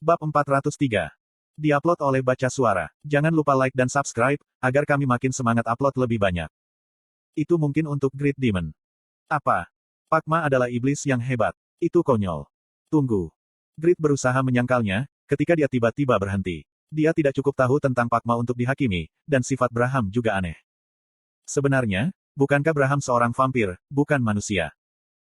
Bab 403. Diupload oleh Baca Suara. Jangan lupa like dan subscribe, agar kami makin semangat upload lebih banyak. Itu mungkin untuk Great Demon. Apa? Pak Ma adalah iblis yang hebat. Itu konyol. Tunggu. Great berusaha menyangkalnya, ketika dia tiba-tiba berhenti. Dia tidak cukup tahu tentang Pak Ma untuk dihakimi, dan sifat Braham juga aneh. Sebenarnya, bukankah Braham seorang vampir, bukan manusia?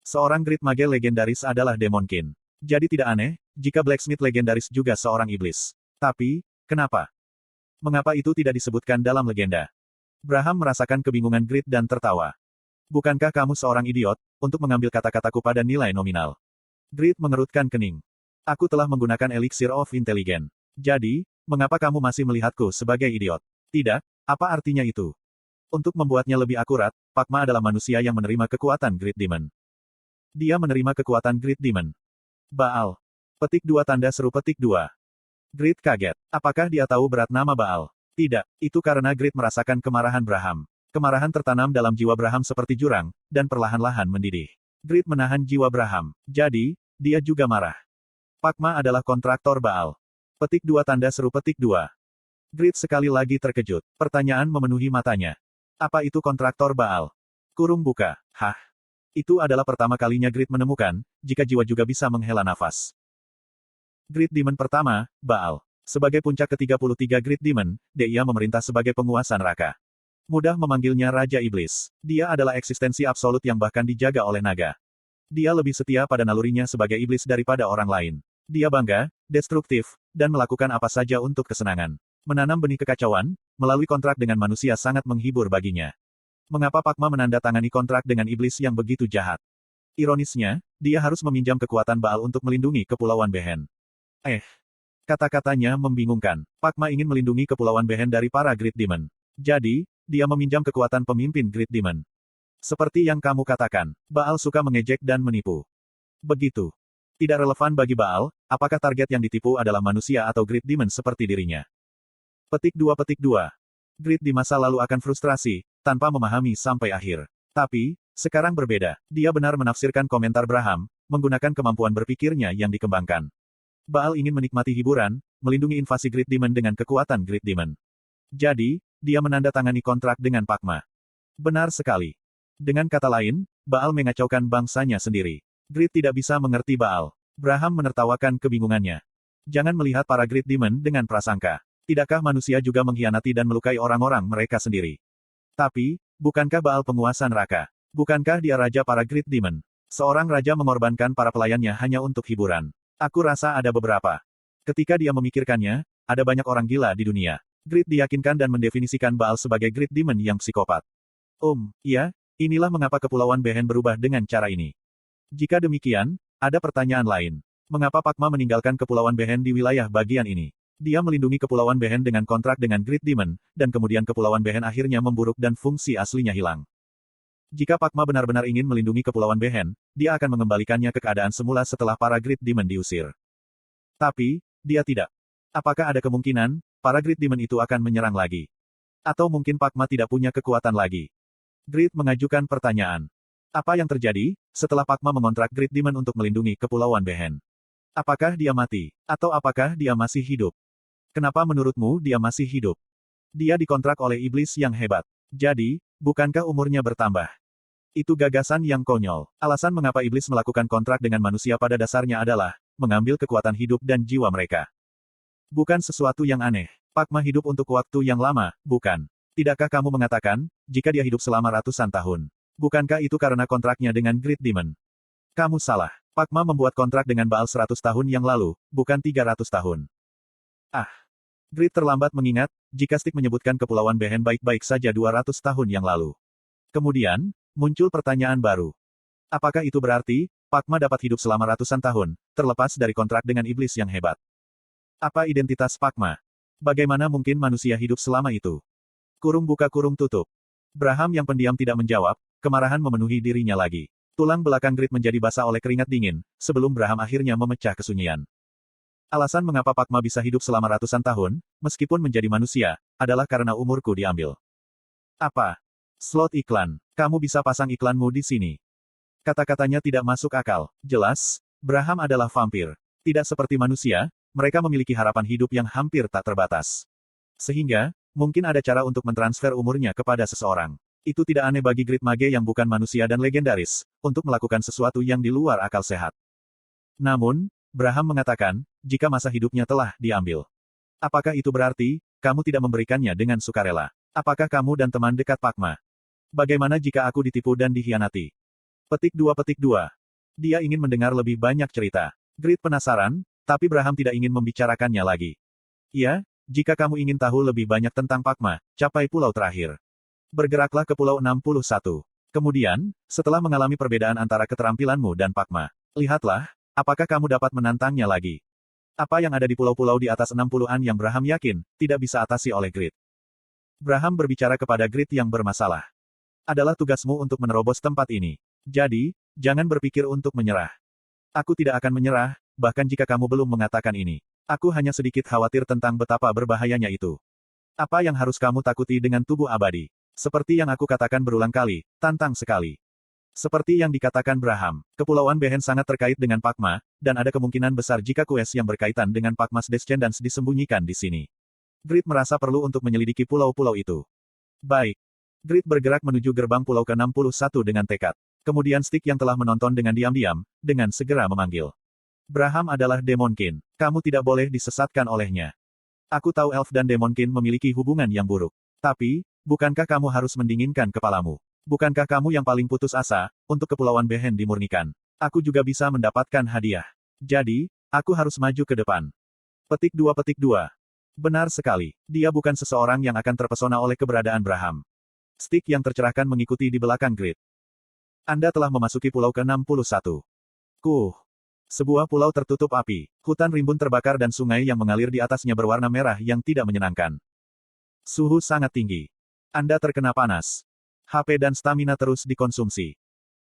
Seorang Great Mage legendaris adalah Demonkin. Jadi tidak aneh, jika Blacksmith legendaris juga seorang iblis. Tapi, kenapa? Mengapa itu tidak disebutkan dalam legenda? Braham merasakan kebingungan Great dan tertawa. Bukankah kamu seorang idiot, untuk mengambil kata-kataku pada nilai nominal? Great mengerutkan kening. Aku telah menggunakan Elixir of Intelligence. Jadi, mengapa kamu masih melihatku sebagai idiot? Tidak, apa artinya itu? Untuk membuatnya lebih akurat, Pak Ma adalah manusia yang menerima kekuatan Great Demon. Dia menerima kekuatan Great Demon. Baal. Petik 2 tanda seru petik 2. Great kaget. Apakah dia tahu berat nama Baal? Tidak, itu karena Great merasakan kemarahan Braham. Kemarahan tertanam dalam jiwa Braham seperti jurang, dan perlahan-lahan mendidih. Great menahan jiwa Braham. Jadi, dia juga marah. Pak Ma adalah kontraktor Baal. Petik 2 tanda seru petik 2. Great sekali lagi terkejut. Pertanyaan memenuhi matanya. Apa itu kontraktor Baal? Kurung buka. Hah? Itu adalah pertama kalinya Great menemukan, jika jiwa juga bisa menghela nafas. Great Demon pertama, Baal. Sebagai puncak ke-33 Great Demon, dia memerintah sebagai penguasa neraka. Mudah memanggilnya Raja Iblis. Dia adalah eksistensi absolut yang bahkan dijaga oleh naga. Dia lebih setia pada nalurinya sebagai iblis daripada orang lain. Dia bangga, destruktif, dan melakukan apa saja untuk kesenangan. Menanam benih kekacauan, melalui kontrak dengan manusia sangat menghibur baginya. Mengapa Pak Ma menandatangani kontrak dengan iblis yang begitu jahat? Ironisnya, dia harus meminjam kekuatan Baal untuk melindungi Kepulauan Behen. Kata-katanya membingungkan. Pak Ma ingin melindungi Kepulauan Behen dari para Great Demon. Jadi, dia meminjam kekuatan pemimpin Great Demon. Seperti yang kamu katakan, Baal suka mengejek dan menipu. Begitu. Tidak relevan bagi Baal, apakah target yang ditipu adalah manusia atau Great Demon seperti dirinya. Petik 2 petik 2. Great di masa lalu akan frustrasi, tanpa memahami sampai akhir. Tapi, sekarang berbeda. Dia benar menafsirkan komentar Braham, menggunakan kemampuan berpikirnya yang dikembangkan. Baal ingin menikmati hiburan, melindungi invasi Great Demon dengan kekuatan Great Demon. Jadi, dia menandatangani kontrak dengan Pak Ma. Benar sekali. Dengan kata lain, Baal mengacaukan bangsanya sendiri. Great tidak bisa mengerti Baal. Braham menertawakan kebingungannya. Jangan melihat para Great Demon dengan prasangka. Tidakkah manusia juga mengkhianati dan melukai orang-orang mereka sendiri? Tapi, bukankah Baal penguasa neraka? Bukankah dia raja para Great Demon? Seorang raja mengorbankan para pelayannya hanya untuk hiburan. Aku rasa ada beberapa. Ketika dia memikirkannya, ada banyak orang gila di dunia. Great diyakinkan dan mendefinisikan Baal sebagai Great Demon yang psikopat. Iya, inilah mengapa Kepulauan Behen berubah dengan cara ini. Jika demikian, ada pertanyaan lain. Mengapa Pak Ma meninggalkan Kepulauan Behen di wilayah bagian ini? Dia melindungi Kepulauan Behen dengan kontrak dengan Great Demon, dan kemudian Kepulauan Behen akhirnya memburuk dan fungsi aslinya hilang. Jika Pak Ma benar-benar ingin melindungi Kepulauan Behen, dia akan mengembalikannya ke keadaan semula setelah para Great Demon diusir. Tapi, dia tidak. Apakah ada kemungkinan, para Great Demon itu akan menyerang lagi? Atau mungkin Pak Ma tidak punya kekuatan lagi? Great mengajukan pertanyaan. Apa yang terjadi, setelah Pak Ma mengontrak Great Demon untuk melindungi Kepulauan Behen? Apakah dia mati? Atau apakah dia masih hidup? Kenapa menurutmu dia masih hidup? Dia dikontrak oleh iblis yang hebat. Jadi, bukankah umurnya bertambah? Itu gagasan yang konyol. Alasan mengapa iblis melakukan kontrak dengan manusia pada dasarnya adalah mengambil kekuatan hidup dan jiwa mereka. Bukan sesuatu yang aneh. Pak Ma hidup untuk waktu yang lama, bukan? Tidakkah kamu mengatakan, jika dia hidup selama ratusan tahun? Bukankah itu karena kontraknya dengan Great Demon? Kamu salah. Pak Ma membuat kontrak dengan Baal 100 tahun yang lalu, bukan 300 tahun. Great terlambat mengingat, jika Stick menyebutkan Kepulauan Behen baik-baik saja 200 tahun yang lalu. Kemudian, muncul pertanyaan baru. Apakah itu berarti, Pak Ma dapat hidup selama ratusan tahun, terlepas dari kontrak dengan iblis yang hebat? Apa identitas Pak Ma? Bagaimana mungkin manusia hidup selama itu? Kurung buka kurung tutup. Braham yang pendiam tidak menjawab, kemarahan memenuhi dirinya lagi. Tulang belakang Great menjadi basah oleh keringat dingin, sebelum Braham akhirnya memecah kesunyian. Alasan mengapa Pak Ma bisa hidup selama ratusan tahun, meskipun menjadi manusia, adalah karena umurku diambil. Apa? Slot iklan. Kamu bisa pasang iklanmu di sini. Kata-katanya tidak masuk akal. Jelas, Braham adalah vampir. Tidak seperti manusia, mereka memiliki harapan hidup yang hampir tak terbatas. Sehingga, mungkin ada cara untuk mentransfer umurnya kepada seseorang. Itu tidak aneh bagi Grid Mage yang bukan manusia dan legendaris, untuk melakukan sesuatu yang di luar akal sehat. Namun, Braham mengatakan, jika masa hidupnya telah diambil. Apakah itu berarti, kamu tidak memberikannya dengan sukarela? Apakah kamu dan teman dekat Pakma? Bagaimana jika aku ditipu dan dikhianati? Petik 2. Dia ingin mendengar lebih banyak cerita. Grid penasaran, tapi Braham tidak ingin membicarakannya lagi. Ya, jika kamu ingin tahu lebih banyak tentang Pakma, capai pulau terakhir. Bergeraklah ke pulau 61. Kemudian, setelah mengalami perbedaan antara keterampilanmu dan Pakma, lihatlah, apakah kamu dapat menantangnya lagi. Apa yang ada di pulau-pulau di atas 60-an yang Braham yakin, tidak bisa atasi oleh Grid. Braham berbicara kepada Grid yang bermasalah. Adalah tugasmu untuk menerobos tempat ini. Jadi, jangan berpikir untuk menyerah. Aku tidak akan menyerah, bahkan jika kamu belum mengatakan ini. Aku hanya sedikit khawatir tentang betapa berbahayanya itu. Apa yang harus kamu takuti dengan tubuh abadi? Seperti yang aku katakan berulang kali, tantang sekali. Seperti yang dikatakan Braham, Kepulauan Behen sangat terkait dengan Pakma, dan ada kemungkinan besar jika kues yang berkaitan dengan Pakma's Descendants disembunyikan di sini. Grid merasa perlu untuk menyelidiki pulau-pulau itu. Baik. Grid bergerak menuju gerbang pulau ke-61 dengan tekad. Kemudian Stick yang telah menonton dengan diam-diam, dengan segera memanggil. Braham adalah Demonkin. Kamu tidak boleh disesatkan olehnya. Aku tahu Elf dan Demonkin memiliki hubungan yang buruk. Tapi, bukankah kamu harus mendinginkan kepalamu? Bukankah kamu yang paling putus asa, untuk Kepulauan Behen dimurnikan? Aku juga bisa mendapatkan hadiah. Jadi, aku harus maju ke depan. Petik 2. Benar sekali. Dia bukan seseorang yang akan terpesona oleh keberadaan Braham. Stick yang tercerahkan mengikuti di belakang Grid. Anda telah memasuki pulau ke-61. Sebuah pulau tertutup api, hutan rimbun terbakar dan sungai yang mengalir di atasnya berwarna merah yang tidak menyenangkan. Suhu sangat tinggi. Anda terkena panas. HP dan stamina terus dikonsumsi.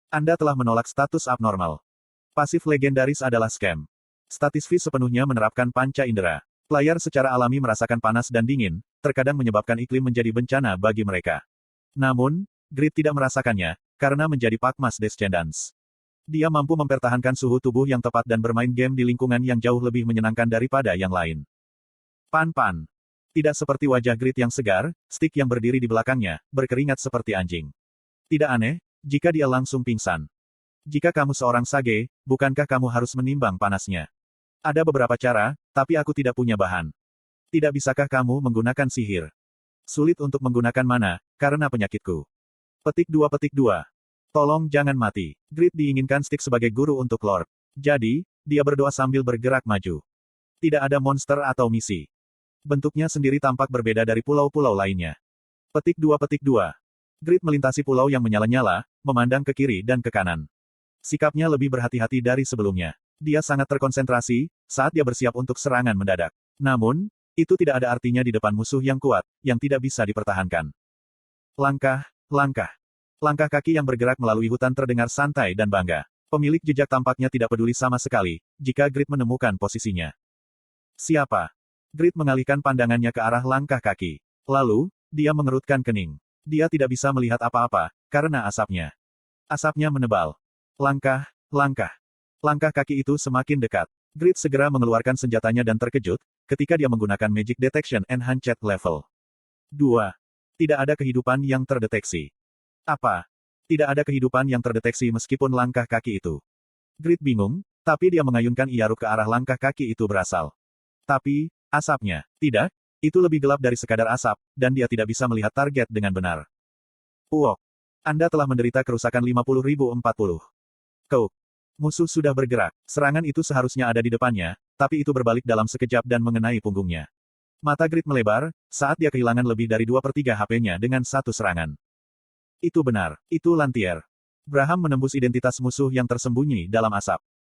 Anda telah menolak status abnormal. Pasif legendaris adalah scam. Statis V sepenuhnya menerapkan panca indera. Player secara alami merasakan panas dan dingin, terkadang menyebabkan iklim menjadi bencana bagi mereka. Namun, Grid tidak merasakannya, karena menjadi Pakma's Descendants. Dia mampu mempertahankan suhu tubuh yang tepat dan bermain game di lingkungan yang jauh lebih menyenangkan daripada yang lain. Pan. Tidak seperti wajah Grid yang segar, Stick yang berdiri di belakangnya, berkeringat seperti anjing. Tidak aneh, jika dia langsung pingsan. Jika kamu seorang sage, bukankah kamu harus menimbang panasnya? Ada beberapa cara, tapi aku tidak punya bahan. Tidak bisakah kamu menggunakan sihir? Sulit untuk menggunakan mana, karena penyakitku. Petik 2. Tolong jangan mati. Grid diinginkan Stick sebagai guru untuk Lord. Jadi, dia berdoa sambil bergerak maju. Tidak ada monster atau misi. Bentuknya sendiri tampak berbeda dari pulau-pulau lainnya. Petik 2. Grid melintasi pulau yang menyala-nyala, memandang ke kiri dan ke kanan. Sikapnya lebih berhati-hati dari sebelumnya. Dia sangat terkonsentrasi, saat dia bersiap untuk serangan mendadak. Namun, itu tidak ada artinya di depan musuh yang kuat, yang tidak bisa dipertahankan. Langkah kaki yang bergerak melalui hutan terdengar santai dan bangga. Pemilik jejak tampaknya tidak peduli sama sekali, jika Grid menemukan posisinya. Siapa? Grid mengalihkan pandangannya ke arah langkah kaki. Lalu, dia mengerutkan kening. Dia tidak bisa melihat apa-apa, karena asapnya. Asapnya menebal. Langkah kaki itu semakin dekat. Grid segera mengeluarkan senjatanya dan terkejut, ketika dia menggunakan Magic Detection Enhanced Level 2. Tidak ada kehidupan yang terdeteksi. Apa? Tidak ada kehidupan yang terdeteksi meskipun langkah kaki itu. Grid bingung, tapi dia mengayunkan Iaruk ke arah langkah kaki itu berasal. Tapi, asapnya, tidak, itu lebih gelap dari sekadar asap, dan dia tidak bisa melihat target dengan benar. Uok. Anda telah menderita kerusakan 50.040. Musuh sudah bergerak. Serangan itu seharusnya ada di depannya, tapi itu berbalik dalam sekejap dan mengenai punggungnya. Mata Grid melebar, saat dia kehilangan lebih dari 2/3 HP-nya dengan satu serangan. Itu benar, itu Lantier. Braham menembus identitas musuh yang tersembunyi dalam asap.